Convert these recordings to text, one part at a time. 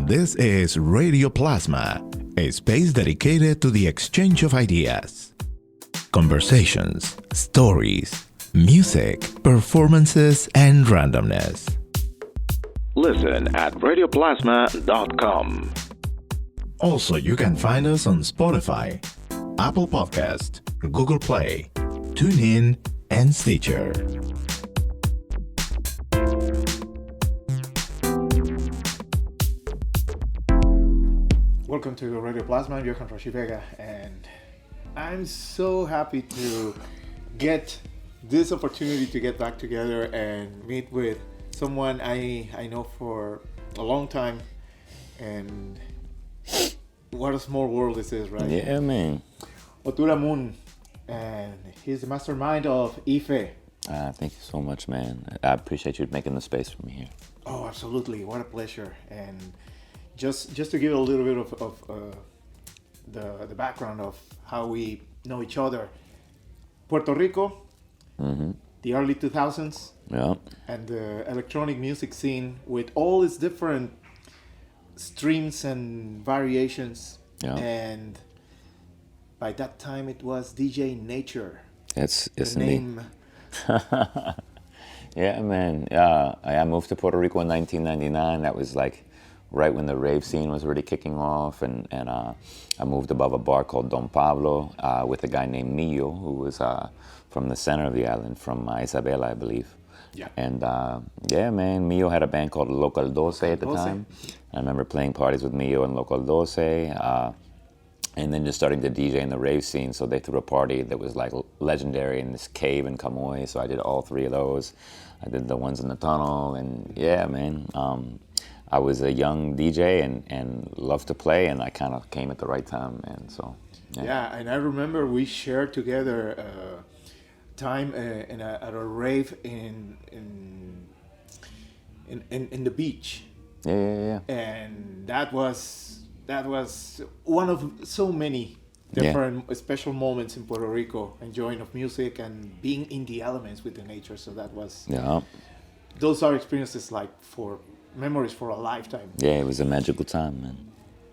This is Radio Plasma, a space dedicated to the exchange of ideas, conversations, stories, music, performances, and randomness. Listen at radioplasma.com. Also, you can find us on Spotify, Apple Podcast, Google Play, TuneIn, and Stitcher. Welcome to Radio Plasma. I'm Johan Vega, and I'm so happy to get this opportunity to get back together and meet with someone I know for a long time. And what a small world this is, right? Yeah, man. Otura Mun, and he's the mastermind of ԻΦÉ. Thank you so much, man. I appreciate you making the space for me here. Oh, absolutely. What a pleasure. And just to give a little bit of the background of how we know each other. Puerto Rico, the early 2000s, Yeah. and the electronic music scene with all its different streams and variations. Yeah. And by that time it was DJ Nature. It's The me. name. Yeah, man. I moved to Puerto Rico in 1999. That was like right when the rave scene was really kicking off, and I moved above a bar called Don Pablo with a guy named Mio, who was from the center of the island, from Isabela, I believe. Yeah. And yeah, man, Mio had a band called Local 12 at the Local time. I remember playing parties with Mio and Local 12, and then just starting to DJ in the rave scene. So they threw a party that was like legendary in this cave in Camoy. So I did all three of those. I did the ones in the tunnel, and yeah, man. I was a young DJ and loved to play, and I kind of came at the right time, and so Yeah, and I remember we shared together time at a rave in the beach. Yeah. And that was one of so many different special moments in Puerto Rico, enjoying of music and being in the elements with the nature. So that was those are experiences like for memories for a lifetime. Yeah, it was a magical time, man.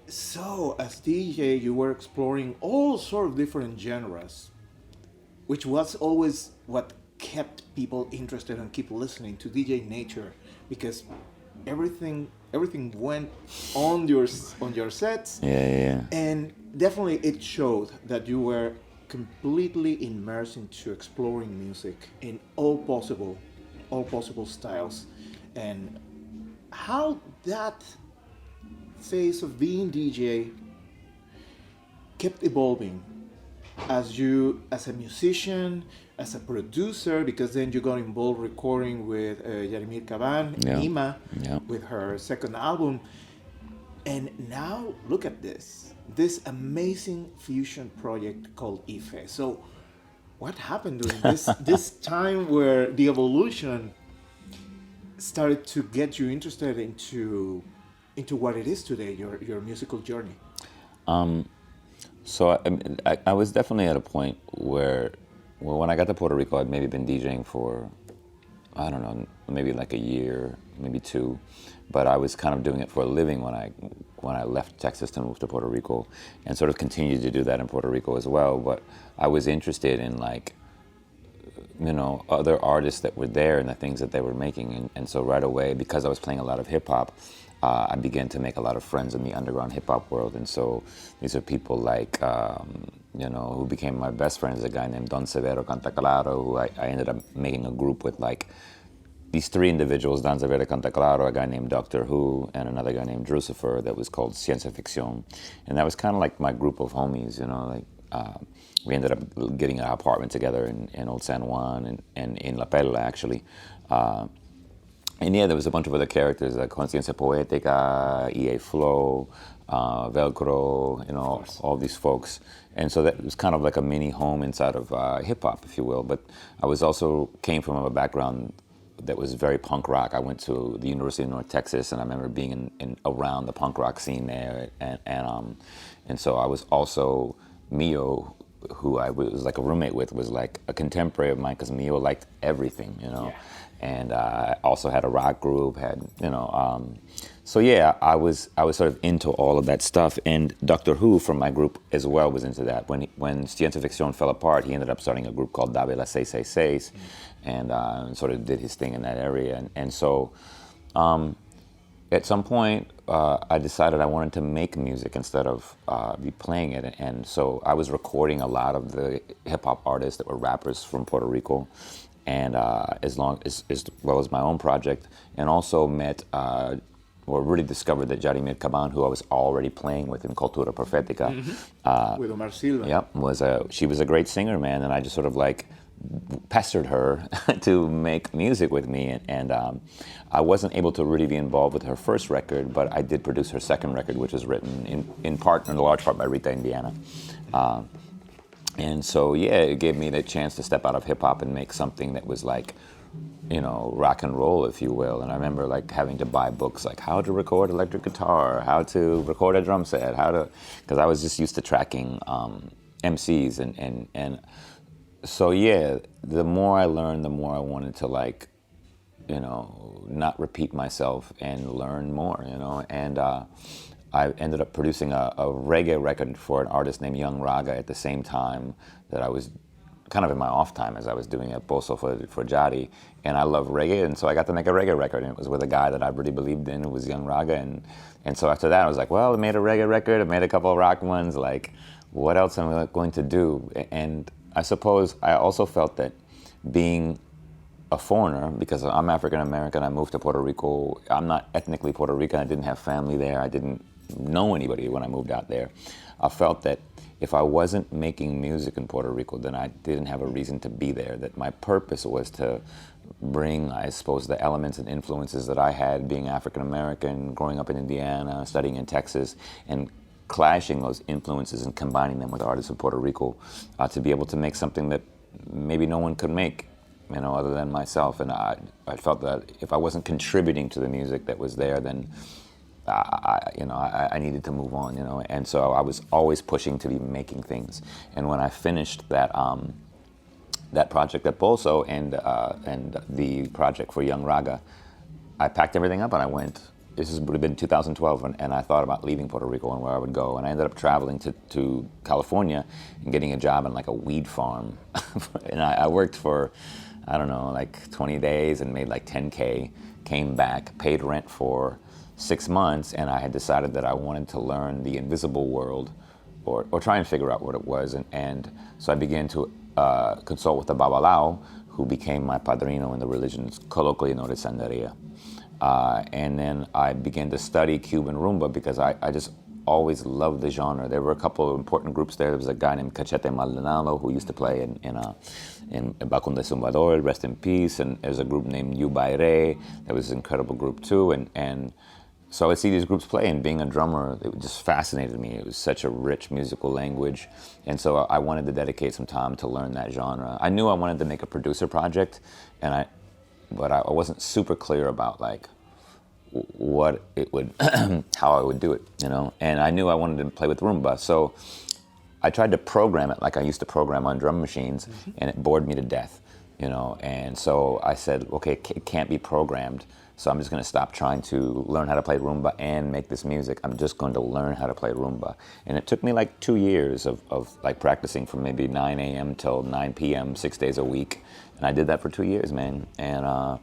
So as DJ, you were exploring all sort of different genres, which was always what kept people interested and keep listening to DJ Nature, because everything went on your sets. Yeah. And definitely it showed that you were completely immersed into exploring music in all possible styles. And how that phase of being DJ kept evolving as a musician, as a producer, because then you got involved recording with Yarimir Caban, Ima, with her second album. And now look at this amazing fusion project called ԻΦÉ. So what happened during this time where the evolution started to get you interested into what it is today, your musical journey? So I was definitely at a point where, well, when I got to Puerto Rico, I'd maybe been DJing for, I don't know, maybe like a year, maybe two, but I was kind of doing it for a living when I left Texas to move to Puerto Rico, and sort of continued to do that in Puerto Rico as well. But I was interested in, like, you know, other artists that were there and the things that they were making, and so right away, because I was playing a lot of hip hop, I began to make a lot of friends in the underground hip hop world. And so these are people like, you know, who became my best friends. A guy named Don Severo Cantaclaro, who I ended up making a group with, like, these three individuals: Don Severo Cantaclaro, a guy named Doctor Who, and another guy named Drucifer, that was called Ciencia Ficción. And that was kind of like my group of homies, you know, like, we ended up getting an apartment together in Old San Juan and in La Perla, actually. And yeah, there was a bunch of other characters like Conciencia Poética, EA Flow, Velcro, you know, all these folks. And so that was kind of like a mini home inside of hip-hop, if you will. But I was also came from a background that was very punk rock. I went to the University of North Texas, and I remember being in around the punk rock scene there. And so I was also, Mio, who I was like a roommate with, was like a contemporary of mine, because Mio liked everything, you know. Yeah. And I also had a rock group, So yeah, I was sort of into all of that stuff, and Doctor Who from my group as well was into that. When Ciencia Ficción fell apart, he ended up starting a group called Dave la 666, and sort of did his thing in that area. And so at some point, I decided I wanted to make music instead of be playing it. And so I was recording a lot of the hip hop artists that were rappers from Puerto Rico, and as well as my own project, and also met or really discovered that Jarimir Caban, who I was already playing with in Cultura Profética. With Omar Silva. Yep, she was a great singer, man, and I just sort of like pestered her to make music with me, and I wasn't able to really be involved with her first record, but I did produce her second record, which was written in large part by Rita Indiana. And so, yeah, it gave me the chance to step out of hip-hop and make something that was like, you know, rock and roll, if you will. And I remember like having to buy books like how to record electric guitar, how to record a drum set, because I was just used to tracking MCs. And so, yeah, the more I learned, the more I wanted to like, you know, not repeat myself and learn more, you know. And I ended up producing a reggae record for an artist named Young Raga at the same time that I was kind of in my off time as I was doing a Boso for Jari. And I love reggae, and so I got to make a reggae record, and it was with a guy that I really believed in, who was Young Raga. And so after that, I was like, well, I made a reggae record, I made a couple of rock ones, like, what else am I going to do? And I suppose I also felt that being a foreigner, because I'm African American, I moved to Puerto Rico. I'm not ethnically Puerto Rican, I didn't have family there, I didn't know anybody when I moved out there. I felt that if I wasn't making music in Puerto Rico, then I didn't have a reason to be there, that my purpose was to bring, I suppose, the elements and influences that I had being African American, growing up in Indiana, studying in Texas, and clashing those influences and combining them with artists in Puerto Rico to be able to make something that maybe no one could make, you know, other than myself. And I felt that if I wasn't contributing to the music that was there, then I needed to move on, you know. And so I was always pushing to be making things. And when I finished that project at Bolso and the project for Young Raga, I packed everything up and I went. This would have been 2012, and I thought about leaving Puerto Rico and where I would go. And I ended up traveling to California and getting a job in like a weed farm. And I worked for, I don't know, like 20 days and made like 10K, came back, paid rent for 6 months, and I had decided that I wanted to learn the invisible world or try and figure out what it was. And so I began to consult with the Babalao, who became my padrino in the religion, colloquially known as Santeria. And then I began to study Cuban rumba because I just always loved the genre. There were a couple of important groups there. There was a guy named Cachete Maldonado who used to play in Bacun de Zumbador, rest in peace. And there's a group named U Baire. That was an incredible group too. And so I would see these groups play, and being a drummer, it just fascinated me. It was such a rich musical language. And so I wanted to dedicate some time to learn that genre. I knew I wanted to make a producer project, but I wasn't super clear about like what it would, how I would do it, you know. And I knew I wanted to play with rumba, so I tried to program it like I used to program on drum machines, and it bored me to death, you know. And so I said, okay, it can't be programmed, so I'm just going to stop trying to learn how to play rumba and make this music. I'm just going to learn how to play rumba. And it took me like 2 years of like practicing from maybe 9 a.m. till 9 p.m. 6 days a week. And I did that for 2 years, man. And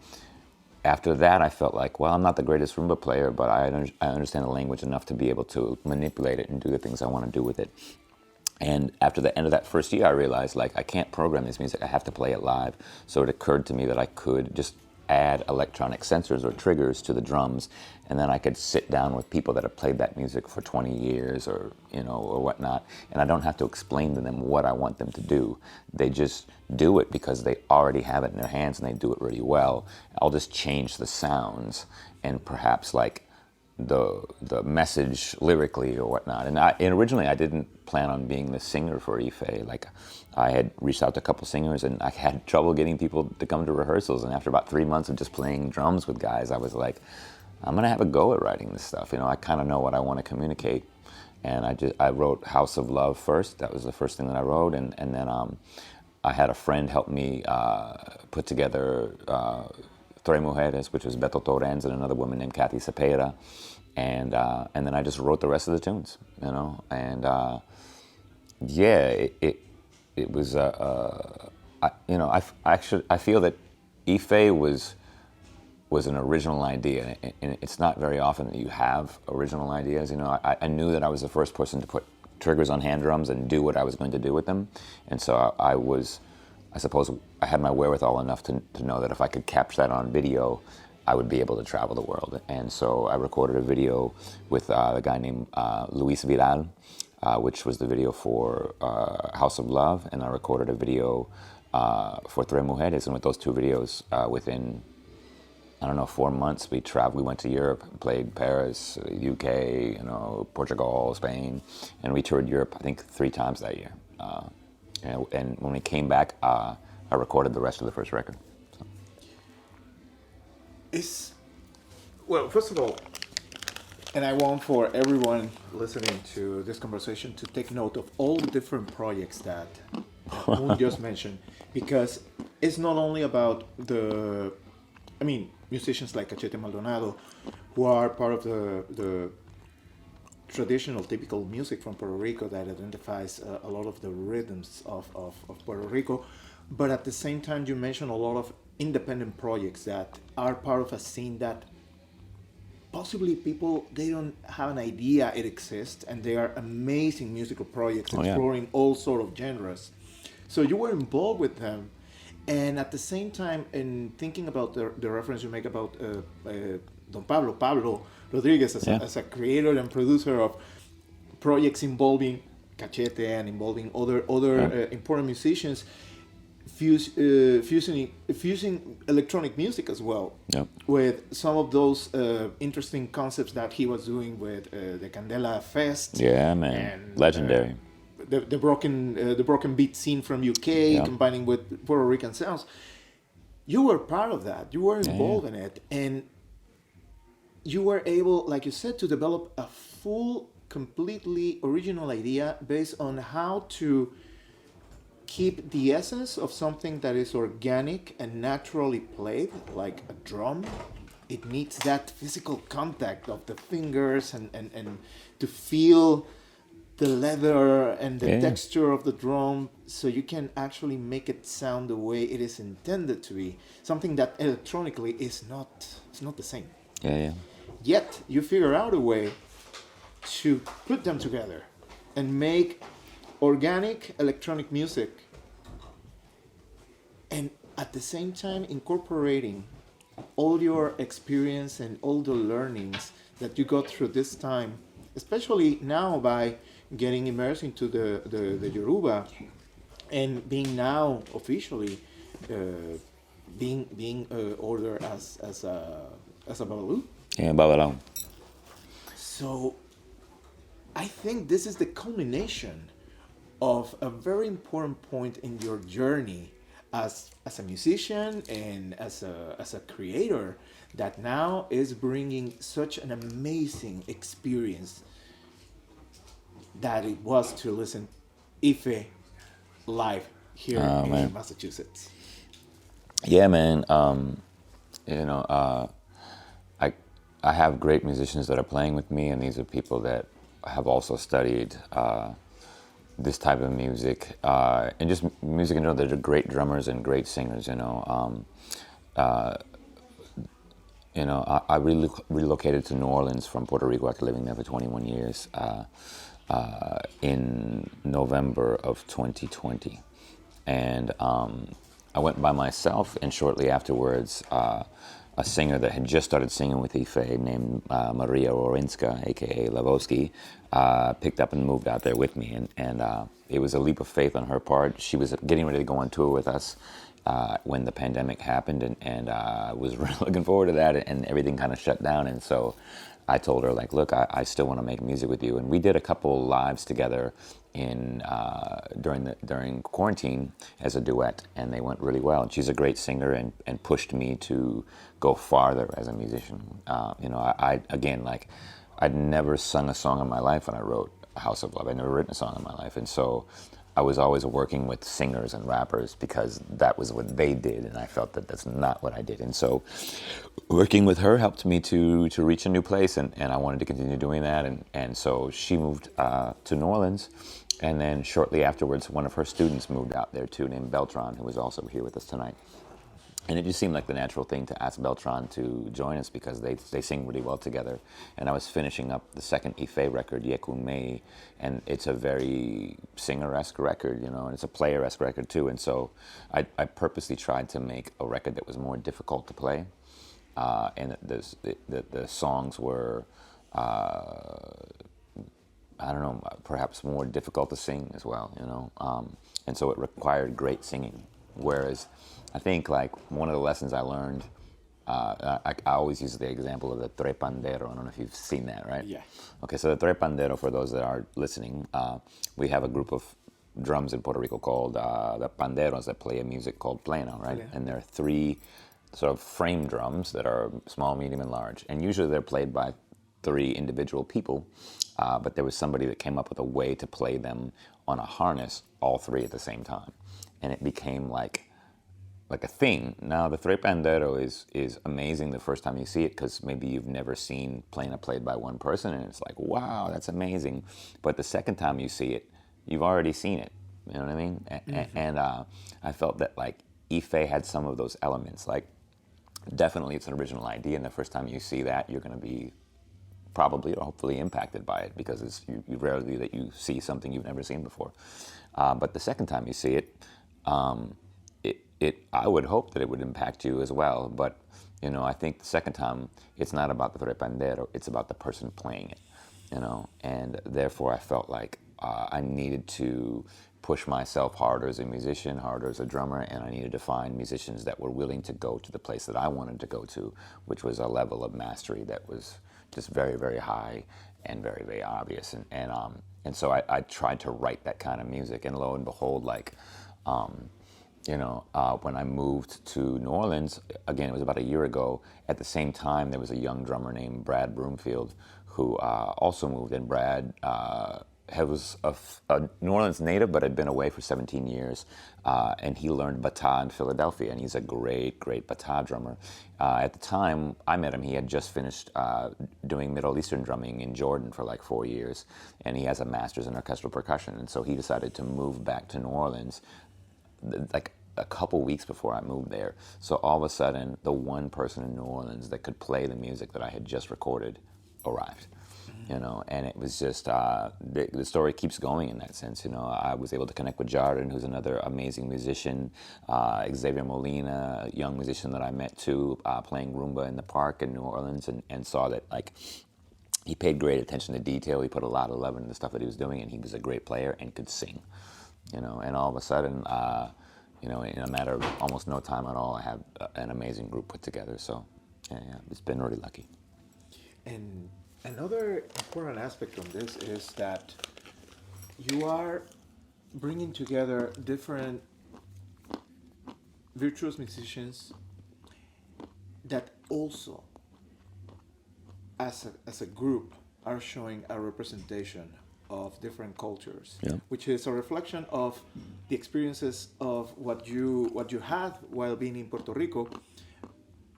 after that, I felt like, well, I'm not the greatest rumba player, but I understand the language enough to be able to manipulate it and do the things I want to do with it. And after the end of that first year, I realized, like, I can't program this music. I have to play it live. So it occurred to me that I could just add electronic sensors or triggers to the drums, and then I could sit down with people that have played that music for 20 years or, you know, or whatnot, and I don't have to explain to them what I want them to do. They just do it because they already have it in their hands and they do it really well. I'll just change the sounds and perhaps like the message lyrically or whatnot. And originally I didn't plan on being the singer for ԻΦÉ. Like, I had reached out to a couple singers and I had trouble getting people to come to rehearsals. And after about 3 months of just playing drums with guys, I was like, I'm gonna have a go at writing this stuff. You know, I kind of know what I want to communicate. And I wrote House of Love first. That was the first thing that I wrote. And then I had a friend help me put together Tres Mujeres, which was Beto Torrens and another woman named Kathy Cepeda, and then I just wrote the rest of the tunes, and yeah, it was I feel that ＩFÉ was an original idea, and it's not very often that you have original ideas. I knew that I was the first person to put triggers on hand drums and do what I was going to do with them, and so I suppose I had my wherewithal enough to know that if I could capture that on video, I would be able to travel the world. And so I recorded a video with a guy named Luis Vidal, which was the video for House of Love, and I recorded a video for Tres Mujeres, and with those two videos, within, I don't know, 4 months, we traveled. We went to Europe, played Paris, UK, Portugal, Spain, and we toured Europe, I think, 3 times that year. And when we came back, I recorded the rest of the first record. So. Well, first of all, and I want for everyone listening to this conversation to take note of all the different projects that Moon just mentioned, because it's not only about musicians like Cachete Maldonado, who are part of the traditional, typical music from Puerto Rico that identifies a lot of the rhythms of Puerto Rico, but at the same time you mention a lot of independent projects that are part of a scene that possibly people, they don't have an idea it exists, and they are amazing musical projects exploring all sort of genres. So you were involved with them, and at the same time, in thinking about the reference you make about Don Pablo Rodriguez as a creator and producer of projects involving Cachete and involving other important musicians, fusing electronic music as well, with some of those interesting concepts that he was doing with the Candela Fest. Yeah, man, and, legendary. The broken beat scene from UK, combining with Puerto Rican sounds. You were part of that. You were involved in it, and you were able, like you said, to develop a full, completely original idea based on how to keep the essence of something that is organic and naturally played, like a drum. It needs that physical contact of the fingers and to feel the leather and the texture of the drum, so you can actually make it sound the way it is intended to be. Something that electronically is not the same. Yet you figure out a way to put them together and make organic electronic music, and at the same time incorporating all your experience and all the learnings that you got through this time, especially now by getting immersed into the Yoruba and being now officially being ordered as a Babalu. Yeah, Babalu. So I think this is the culmination of a very important point in your journey as a musician and as a creator, that now is bringing such an amazing experience that it was to listen ＩFÉ live here in Massachusetts. Yeah, man. I have great musicians that are playing with me, and these are people that have also studied this type of music, and just music in general. They're great drummers and great singers. I relocated to New Orleans from Puerto Rico after living there for 21 years in November of 2020, and I went by myself, and shortly afterwards, a singer that had just started singing with ＩFÉ named Maria Orinska, aka Lavoski, picked up and moved out there with me, and it was a leap of faith on her part. She was getting ready to go on tour with us when the pandemic happened, and was really looking forward to that, and everything kind of shut down, and so I told her, like, look, I still want to make music with you, and we did a couple lives together during quarantine as a duet, and they went really well. And she's a great singer and pushed me to go farther as a musician. I'd never sung a song in my life when I wrote House of Love. I'd never written a song in my life, and so I was always working with singers and rappers because that was what they did, and I felt that that's not what I did. And so working with her helped me to reach a new place, and I wanted to continue doing that. And so she moved to New Orleans, and then shortly afterwards, one of her students moved out there too, named Beltran, who was also here with us tonight. And it just seemed like the natural thing to ask Beltran to join us because they sing really well together. And I was finishing up the second ԻΦÉ record, Yekunmei, and it's a very singer-esque record, you know, and it's a player-esque record too. And so I purposely tried to make a record that was more difficult to play. And the songs were, I don't know, perhaps more difficult to sing as well, you know. And so it required great singing. Whereas I think like one of the lessons I learned, I always use the example of the trepandero. I don't know if you've seen that, right? Yeah. Okay, so the trepandero, for those that are listening, we have a group of drums in Puerto Rico called the panderos that play a music called plena, right? Yeah. And there are three sort of frame drums that are small, medium, and large. And usually they're played by three individual people, but there was somebody that came up with a way to play them on a harness, all three at the same time. And it became like a thing. Now, the trepandero is amazing the first time you see it because maybe you've never seen plena played by one person, and it's like, wow, that's amazing. But the second time you see it, you've already seen it. You know what I mean? And I felt that like ԻΦÉ had some of those elements. Like, definitely it's an original idea, and the first time you see that, you're going to be probably or hopefully impacted by it because it's you rarely that you see something you've never seen before. But the second time you see it, I would hope that it would impact you as well. But you know, I think the second time it's not about the trepandero; it's about the person playing it. You know, and therefore I felt like I needed to push myself harder as a musician, harder as a drummer, and I needed to find musicians that were willing to go to the place that I wanted to go to, which was a level of mastery that was just very, very high and very, very obvious. And so I tried to write that kind of music, and lo and behold, like, you know, when I moved to New Orleans, again, it was about a year ago, at the same time, there was a young drummer named Brad Broomfield who also moved, and Brad was a New Orleans native, but had been away for 17 years, and he learned bata in Philadelphia, and he's a great, great bata drummer. At the time I met him, he had just finished doing Middle Eastern drumming in Jordan for like 4 years, and he has a master's in orchestral percussion, and so he decided to move back to New Orleans like a couple weeks before I moved there. So all of a sudden, the one person in New Orleans that could play the music that I had just recorded arrived. You know, and it was just, the story keeps going in that sense. You know, I was able to connect with Jordan, who's another amazing musician, Xavier Molina, a young musician that I met too, playing rumba in the park in New Orleans, and saw that, like, he paid great attention to detail. He put a lot of love into the stuff that he was doing, and he was a great player and could sing. You know, and all of a sudden, you know, in a matter of almost no time at all, I have an amazing group put together. So, yeah, it's been really lucky. And another important aspect of this is that you are bringing together different virtuous musicians that also, as a group, are showing a representation of different cultures, Yeah. which is a reflection of the experiences of what you had while being in Puerto Rico,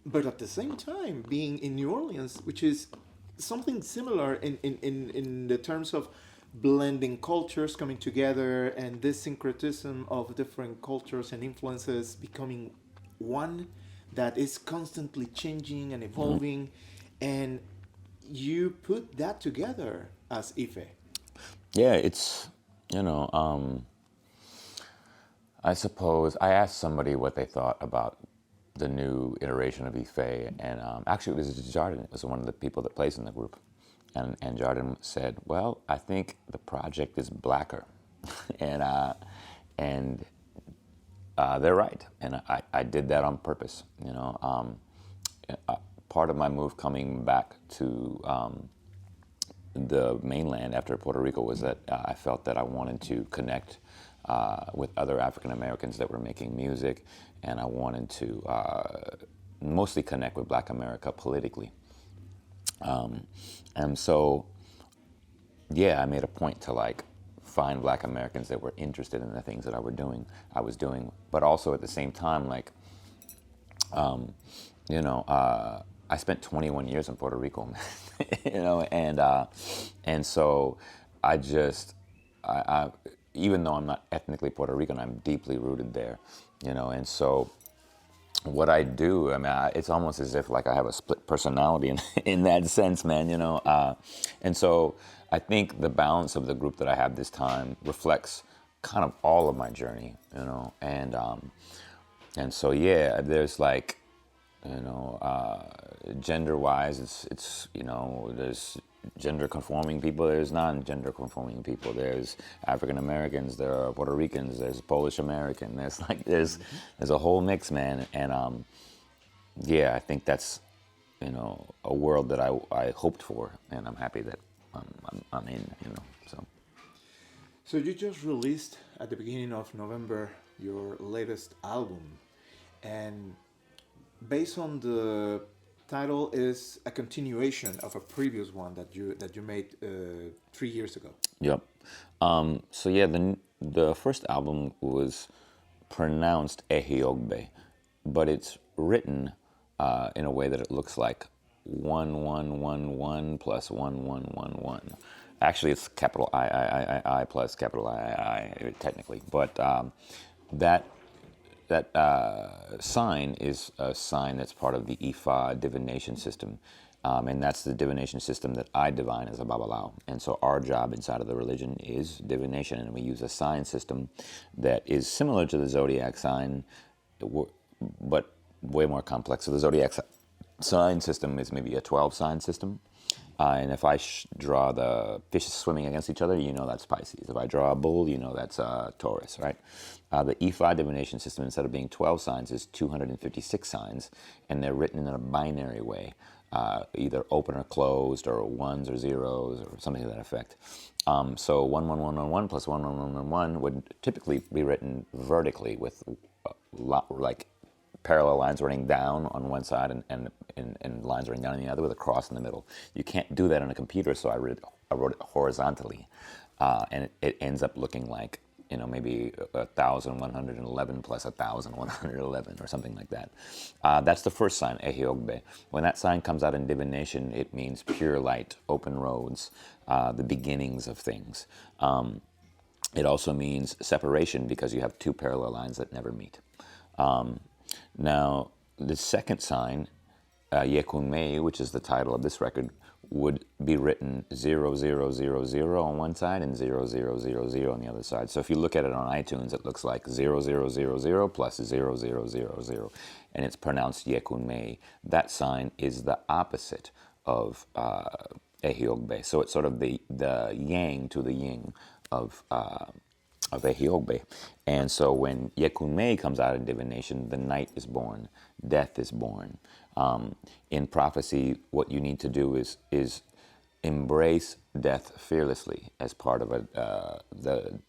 but at the same time being in New Orleans, which is something similar in the terms of blending cultures coming together and this syncretism of different cultures and influences becoming one that is constantly changing and evolving, and you put that together as ԻΦÉ. Yeah, it's, you know, I suppose I asked somebody what they thought about the new iteration of ＩΦÉ, and actually it was Jordan. It was one of the people that plays in the group, and Jordan said, "Well, I think the project is blacker," and they're right, and I did that on purpose. You know, part of my move coming back to the mainland after Puerto Rico was that I felt that I wanted to connect with other African Americans that were making music, and I wanted to mostly connect with Black America politically. And so, yeah, I made a point to like find Black Americans that were interested in the things that I was doing, but also at the same time, like, you know, I spent 21 years in Puerto Rico, man. You know, and so I just, I even though I'm not ethnically Puerto Rican, I'm deeply rooted there, you know, and so what I do, I mean, it's almost as if like I have a split personality in that sense, man, you know, and so I think the balance of the group that I have this time reflects kind of all of my journey, you know, and so yeah, there's like, you know, gender-wise, it's you know, there's gender conforming people, there's non-gender conforming people, there's African Americans, there are Puerto Ricans, there's Polish American, there's like there's a whole mix, man, and yeah, I think that's, you know, a world that I hoped for, and I'm happy that I'm in, you know, so. So you just released at the beginning of November your latest album, and based on the title is a continuation of a previous one that you made 3 years ago. Yep. So yeah, the first album was pronounced Ehiogbe, but it's written in a way that it looks like 1111 plus 1111. Actually, it's capital I plus capital I technically, but that sign is a sign that's part of the ԻΦÉ divination system. And that's the divination system that I divine as a Babalao. And so our job inside of the religion is divination. And we use a sign system that is similar to the zodiac sign, but way more complex. So the zodiac sign system is maybe a 12 sign system. And if I draw the fishes swimming against each other, you know that's Pisces. If I draw a bull, you know that's Taurus, right? The ＩFÉ divination system, instead of being 12 signs, is 256 signs, and they're written in a binary way, either open or closed, or ones or zeros, or something to that effect. So 11111 plus 1111 would typically be written vertically with like parallel lines running down on one side and lines running down on the other with a cross in the middle. You can't do that on a computer, so I wrote it horizontally, and it ends up looking like, you know, maybe 1111 plus 1111 or something like that. That's the first sign, Ehiogbe. When that sign comes out in divination, it means pure light, open roads, the beginnings of things. It also means separation because you have two parallel lines that never meet. Now, the second sign, Yekunmei, which is the title of this record, would be written 0000 on one side and 0000 on the other side. So if you look at it on iTunes, it looks like 0000 plus 0000, and it's pronounced Yekunmei. That sign is the opposite of Ehiogbe. So it's sort of the yang to the yin of Ehiogbe. And so when Yekunmei comes out in divination, the night is born, death is born. In prophecy, what you need to do is embrace death fearlessly as part of the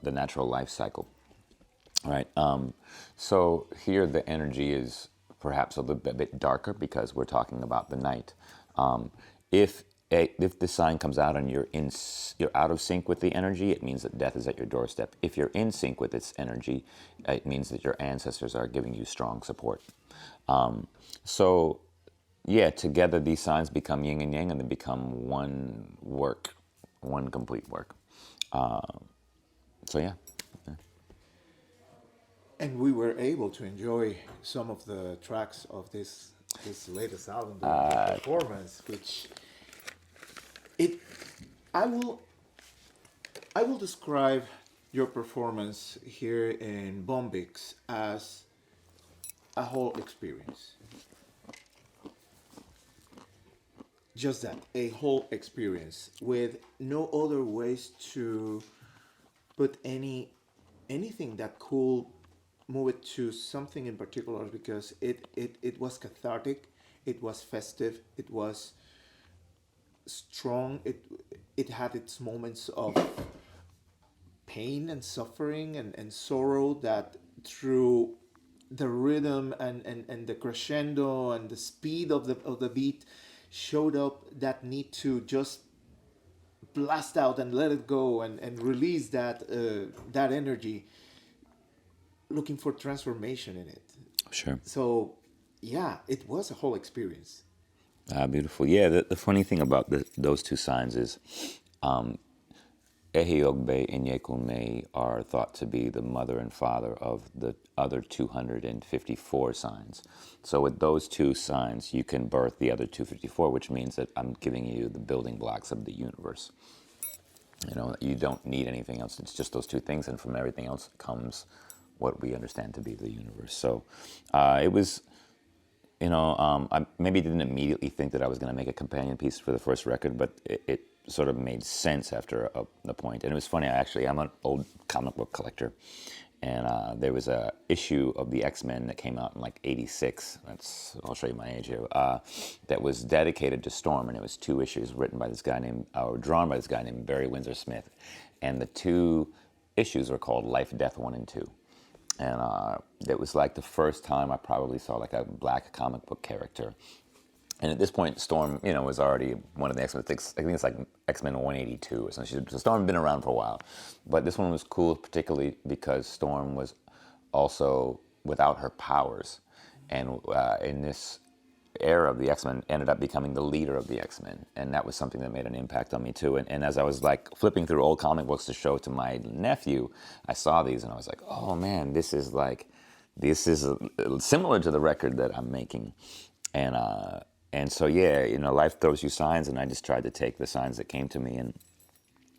natural life cycle. Right. So here the energy is perhaps a little bit darker because we're talking about the night. If the sign comes out and you're out of sync with the energy, it means that death is at your doorstep. If you're in sync with its energy, it means that your ancestors are giving you strong support. So, yeah, together these signs become yin and yang, and they become one work, one complete work. So, yeah. And we were able to enjoy some of the tracks of this latest album, the performance, which I will describe your performance here in Bombyx as a whole experience. Just that, a whole experience with no other ways to put anything that could move it to something in particular, because it was cathartic, it was festive, it was strong, it had its moments of pain and suffering and sorrow that through the rhythm and the crescendo and the speed of the beat showed up that need to just blast out and let it go and release that energy, looking for transformation in it. Sure. So, yeah, it was a whole experience. Beautiful. Yeah, the funny thing about those two signs is Ehiogbe and Yekunme are thought to be the mother and father of the other 254 signs. So with those two signs, you can birth the other 254, which means that I'm giving you the building blocks of the universe. You know, you don't need anything else. It's just those two things, and from everything else comes what we understand to be the universe. So it was, you know, I maybe didn't immediately think that I was going to make a companion piece for the first record, but it sort of made sense after the point. And it was funny, I'm an old comic book collector, and there was a issue of the X-Men that came out in like '86. I'll show you my age here. That was dedicated to Storm, and it was 2 issues written by this guy drawn by this guy named Barry Windsor Smith, and the 2 issues were called Life, Death 1 and 2. And it was like the first time I probably saw like a black comic book character. And at this point, Storm, you know, was already one of the X-Men. I think it's like X-Men 182 or something. So Storm had been around for a while. But this one was cool, particularly because Storm was also without her powers. And in this era of the X-Men, ended up becoming the leader of the X-Men. And that was something that made an impact on me, too. And as I was, like, flipping through old comic books to show to my nephew, I saw these, and I was like, oh, man, this is similar to the record that I'm making. And so, yeah, you know, life throws you signs, and I just tried to take the signs that came to me.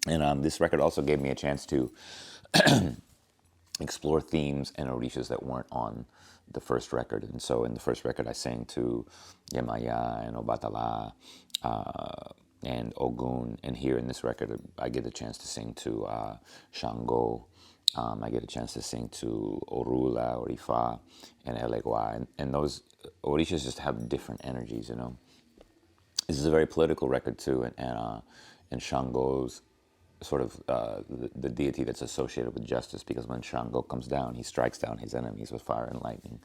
And this record also gave me a chance to explore themes and orishas that weren't on the first record. And so in the first record, I sang to Yemaya and Obatala and Ogun. And here in this record, I get a chance to sing to Shango. I get a chance to sing to Orula, Orifa, and Elegua. And those orishas just have different energies, you know. This is a very political record, too. And Shango's sort of the deity that's associated with justice, because when Shango comes down, he strikes down his enemies with fire and lightning,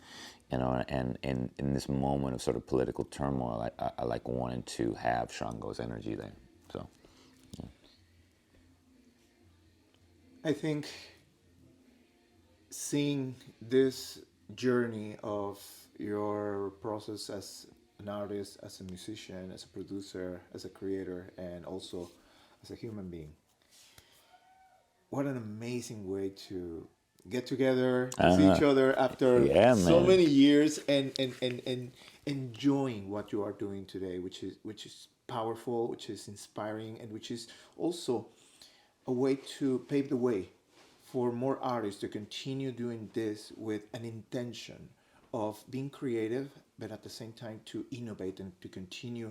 you know. And in this moment of sort of political turmoil, I like wanted to have Shango's energy there. So, yeah. I think seeing this journey of your process as an artist, as a musician, as a producer, as a creator, and also as a human being, what an amazing way to get together, see each other after so many years, and enjoying what you are doing today, which is powerful, which is inspiring, and which is also a way to pave the way for more artists to continue doing this with an intention of being creative, but at the same time to innovate and to continue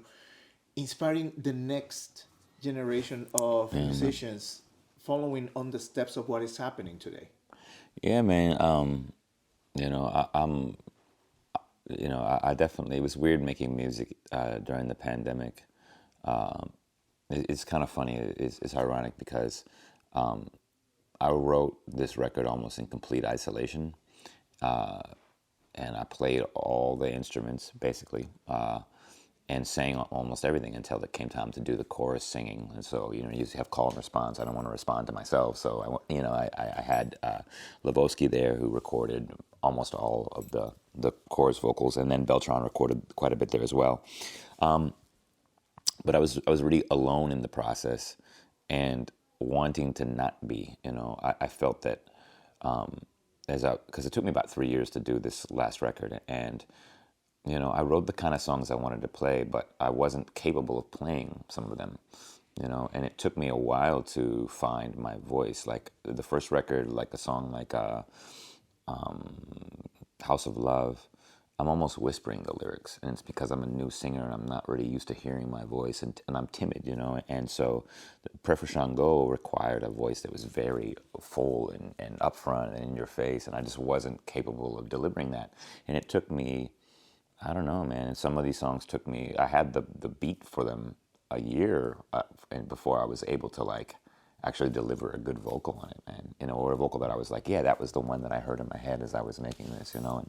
inspiring the next generation of musicians following on the steps of what is happening today. Yeah, man. You know, I'm. You know, I definitely. It was weird making music during the pandemic. It's kind of funny. It's ironic because I wrote this record almost in complete isolation, and I played all the instruments basically. And sang almost everything until it came time to do the chorus singing. And so, you know, you have call and response. I don't want to respond to myself. So, I had Lebowski there, who recorded almost all of the chorus vocals, and then Beltran recorded quite a bit there as well. But I was really alone in the process, and wanting to not be, you know. I felt that because it took me about 3 years to do this last record, and you know, I wrote the kind of songs I wanted to play, but I wasn't capable of playing some of them, you know, and it took me a while to find my voice. Like the first record, like a song like House of Love, I'm almost whispering the lyrics, and it's because I'm a new singer and I'm not really used to hearing my voice, and I'm timid, you know, and so Prayer for Shango required a voice that was very full and upfront and in your face, and I just wasn't capable of delivering that, and it took me, I don't know, man. And some of these songs took me, I had the beat for them a year and before I was able to like actually deliver a good vocal on it, man. You know, or a vocal that I was like, yeah, that was the one that I heard in my head as I was making this, you know.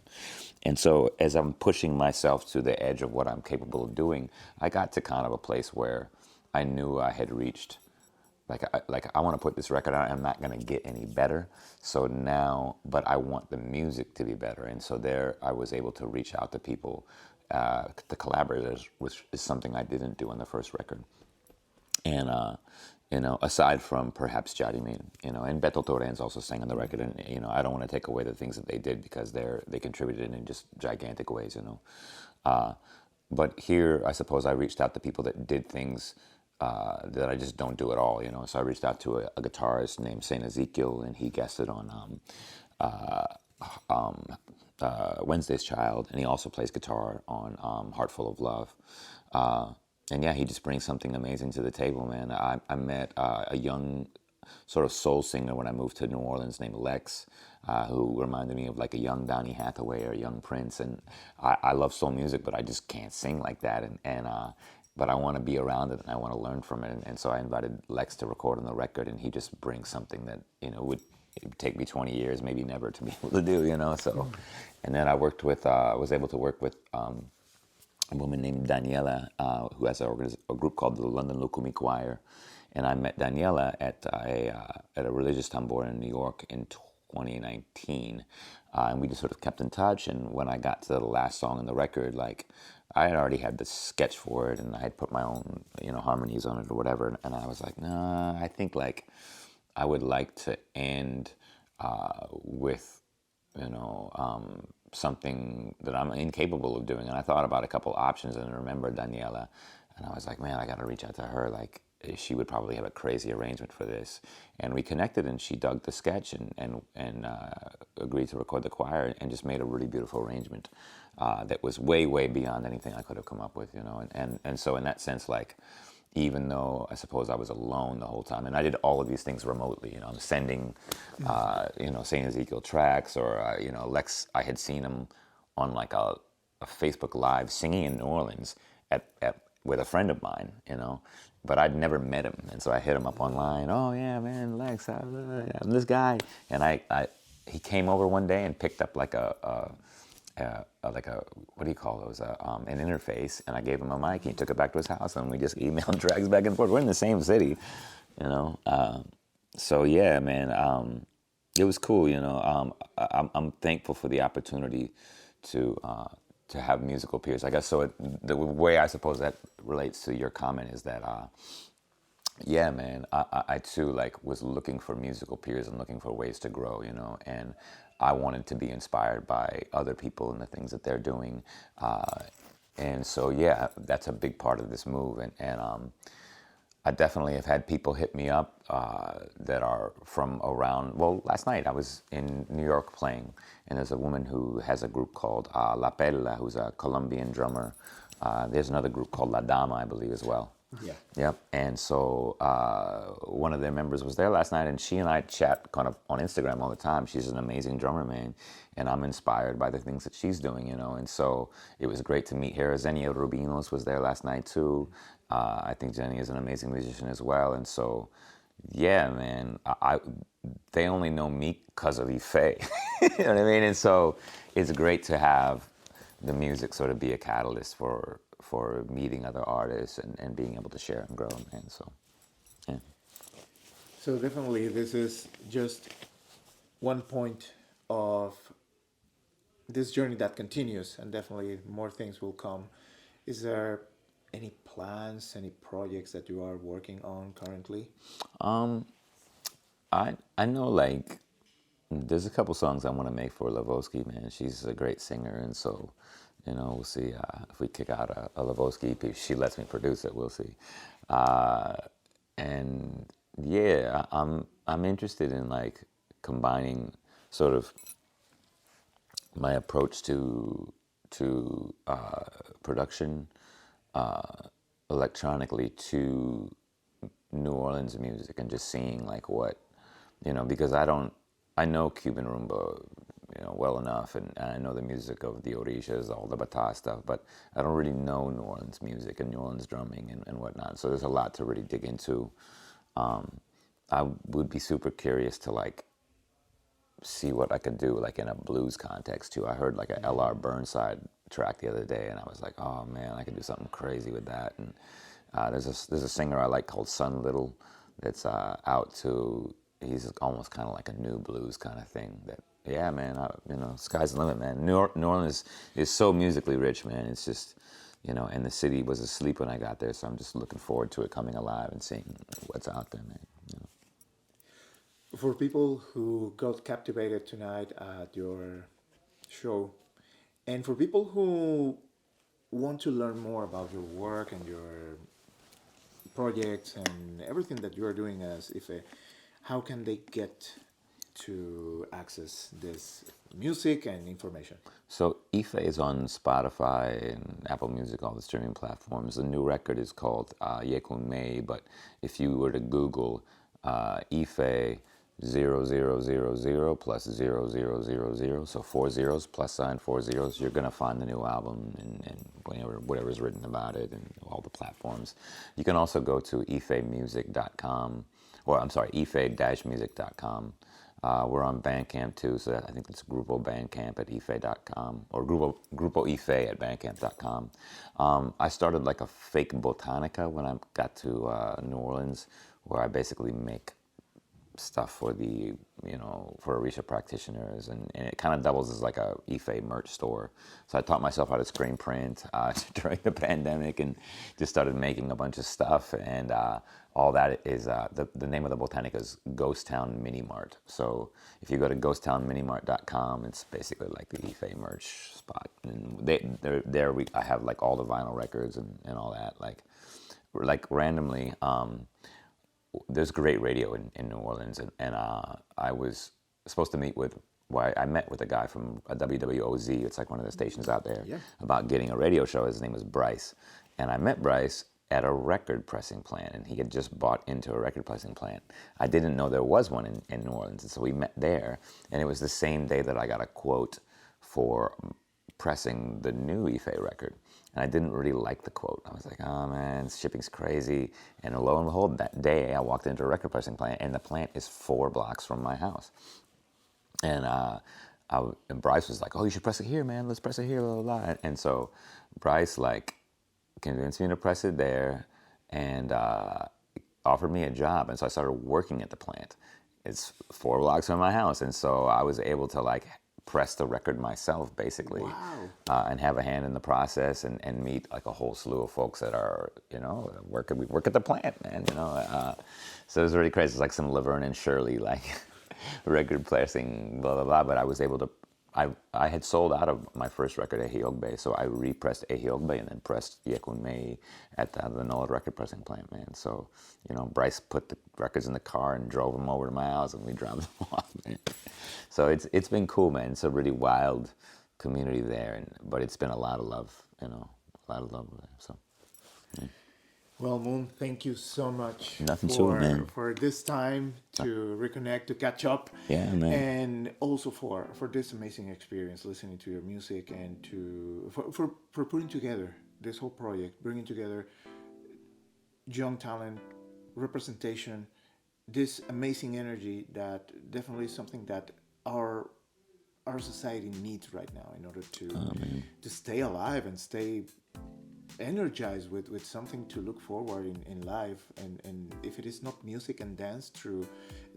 And so as I'm pushing myself to the edge of what I'm capable of doing, I got to kind of a place where I knew I had reached I want to put this record out. I'm not going to get any better. So now, but I want the music to be better. And so there, I was able to reach out to people, the collaborators, which is something I didn't do on the first record. And you know, aside from perhaps Jadimin, you know, and Beto Torrens also sang on the record. And you know, I don't want to take away the things that they did because they contributed in just gigantic ways. You know, but here, I suppose I reached out to people that did things that I just don't do at all, you know. So I reached out to a guitarist named Saint Ezekiel, and he guested on Wednesday's Child, and he also plays guitar on Heart Full of Love. And yeah, he just brings something amazing to the table, man. I met a young sort of soul singer when I moved to New Orleans named Lex, who reminded me of like a young Donny Hathaway or a young Prince. And I love soul music, but I just can't sing like that. But I want to be around it and I want to learn from it. And so I invited Lex to record on the record, and he just brings something that, you know, would take me 20 years, maybe never to be able to do, you know. So, and then I was able to work with a woman named Daniela, who has a group called the London Lukumi Choir. And I met Daniela at a religious tambor in New York in 2019. And we just sort of kept in touch. And when I got to the last song on the record, like, I had already had the sketch for it, and I had put my own, you know, harmonies on it or whatever. And I was like, nah, I think like I would like to end with, you know, something that I'm incapable of doing. And I thought about a couple options, and I remembered Daniela, and I was like, man, I got to reach out to her. Like, she would probably have a crazy arrangement for this. And we connected, and she dug the sketch and agreed to record the choir, and just made a really beautiful arrangement that was way, way beyond anything I could have come up with, you know. And so in that sense, like, even though I suppose I was alone the whole time, and I did all of these things remotely, you know, I'm sending, you know, St. Ezekiel tracks, or, you know, Lex, I had seen him on like a Facebook Live singing in New Orleans with a friend of mine, you know, but I'd never met him. And so I hit him up online. Oh yeah, man, Lex, I'm this guy. And he came over one day and picked up like what do you call those? An interface, and I gave him a mic. He took it back to his house, and we just emailed tracks back and forth. We're in the same city, you know. So yeah, man, it was cool, you know. I'm thankful for the opportunity to have musical peers, I guess. So the way I suppose that relates to your comment is that, yeah, man, I too like was looking for musical peers and looking for ways to grow, you know, and I wanted to be inspired by other people and the things that they're doing. And so, yeah, that's a big part of this move. And I definitely have had people hit me up that are from around, well, last night I was in New York playing, and there's a woman who has a group called La Perla, who's a Colombian drummer. There's another group called La Dama, I believe, as well. Yeah. Yep. And so one of their members was there last night, and she and I chat kind of on Instagram all the time. She's an amazing drummer, man, and I'm inspired by the things that she's doing, you know. And so it was great to meet her. Zenia Rubinos was there last night too. I think Jenny is an amazing musician as well. And so, yeah, man, they only know me because of ԻΦÉ. You know what I mean? And so it's great to have the music sort of be a catalyst for meeting other artists and being able to share and grow, man. So, yeah. So definitely this is just one point of this journey that continues, and definitely more things will come. Is there any plans, any projects that you are working on currently? I know, like, there's a couple songs I want to make for Lavoski, man. She's a great singer, and so, you know, we'll see if we kick out a Lavoski EP. If she lets me produce it, we'll see. And yeah, I'm interested in like combining sort of my approach to production electronically to New Orleans music, and just seeing like what, you know, because I know Cuban rumba, you know, well enough, and I know the music of the Orishas, all the Bata stuff, but I don't really know New Orleans music and New Orleans drumming and whatnot. So there's a lot to really dig into. I would be super curious to like see what I could do like in a blues context too. I heard like a L.R. Burnside track the other day, and I was like, oh man, I could do something crazy with that. And there's a singer I like called Sun Little that's out to. He's almost kind of like a new blues kind of thing. That yeah, man. Sky's the limit, man. New Orleans is so musically rich, man. It's just and the city was asleep when I got there, so I'm just looking forward to it coming alive and seeing what's out there, man. For people who got captivated tonight at your show, and for people who want to learn more about your work and your projects and everything that you are doing as IFE, how can they get to access this music and information? So IFE is on Spotify and Apple Music, all the streaming platforms. The new record is called Yekun Mei, but if you were to Google IFE 0000 plus 0000, so 4 zeros plus sign 4 zeros, you're gonna find the new album and whatever's written about it and all the platforms. You can also go to ifemusic.com, or I'm sorry, ife-music.com. We're on Bandcamp too, so I think it's Grupo Bandcamp at ife.com, or Grupo Ife at bandcamp.com. I started like a fake botanica when I got to New Orleans, where I basically make stuff for the for Orisha practitioners, and it kind of doubles as like a Ife merch store. So I taught myself how to screen print during the pandemic and just started making a bunch of stuff, and all that is the name of the botanica is Ghost Town Mini Mart. So if you go to ghosttownminimart.com, it's basically like the Ife merch spot, and I have like all the vinyl records and all that, like randomly. There's great radio in New Orleans, and I was supposed to meet with. I met with a guy from a WWOZ. It's like one of the stations out there, about getting a radio show. His name was Bryce, and I met Bryce at a record pressing plant, and he had just bought into a record pressing plant. I didn't know there was one in New Orleans, and so we met there, and it was the same day that I got a quote for pressing the new Ife record. And I didn't really like the quote. I was like, oh man, shipping's crazy. And lo and behold, that day I walked into a record pressing plant, and the plant is 4 blocks from my house. And and Bryce was like, oh, you should press it here, man. Let's press it here, blah, blah, blah. And so Bryce convinced me to press it there, and offered me a job. And so I started working at the plant. It's 4 blocks from my house. And so I was able to press the record myself, basically. Wow. And have a hand in the process, and meet like a whole slew of folks that are, we work at the plant, man, so it was really crazy. It's like some Laverne and Shirley, record pressing, blah, blah, blah. But I was able to, I had sold out of my first record, Ehiogbe, so I repressed Ehiogbe and then pressed Yekun Mei at the NOLA record pressing plant, man. So, Bryce put the records in the car and drove them over to my house, and we dropped them off, man. So it's been cool, man. It's a really wild community there, but it's been a lot of love, a lot of love there. So, yeah. Well, Moon, thank you so much. Nothing to it, man. For this time to reconnect, to catch up. Yeah, man. And also for this amazing experience, listening to your music, and for putting together this whole project, bringing together young talent, representation, this amazing energy that definitely is something that our society needs right now in order to stay alive and stay energized with something to look forward in life, and if it is not music and dance, through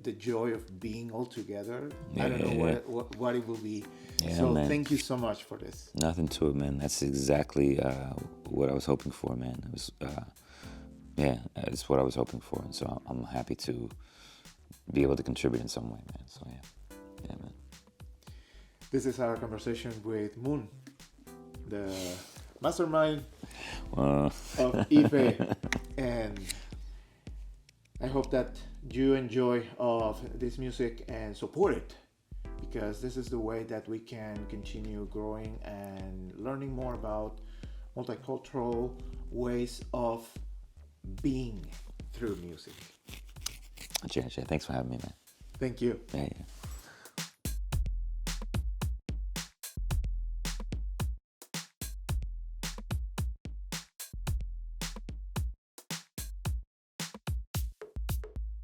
the joy of being all together, I don't know what it will be. So man, thank you so much for this. Nothing to it, man. That's exactly what I was hoping for, man. It was it's what I was hoping for, and so I'm happy to be able to contribute in some way, man. So yeah, man. This is our conversation with Moon, the mastermind of IFE, and I hope that you enjoy of this music and support it, because this is the way that we can continue growing and learning more about multicultural ways of being through music. Thanks for having me, man. Thank you. Yeah.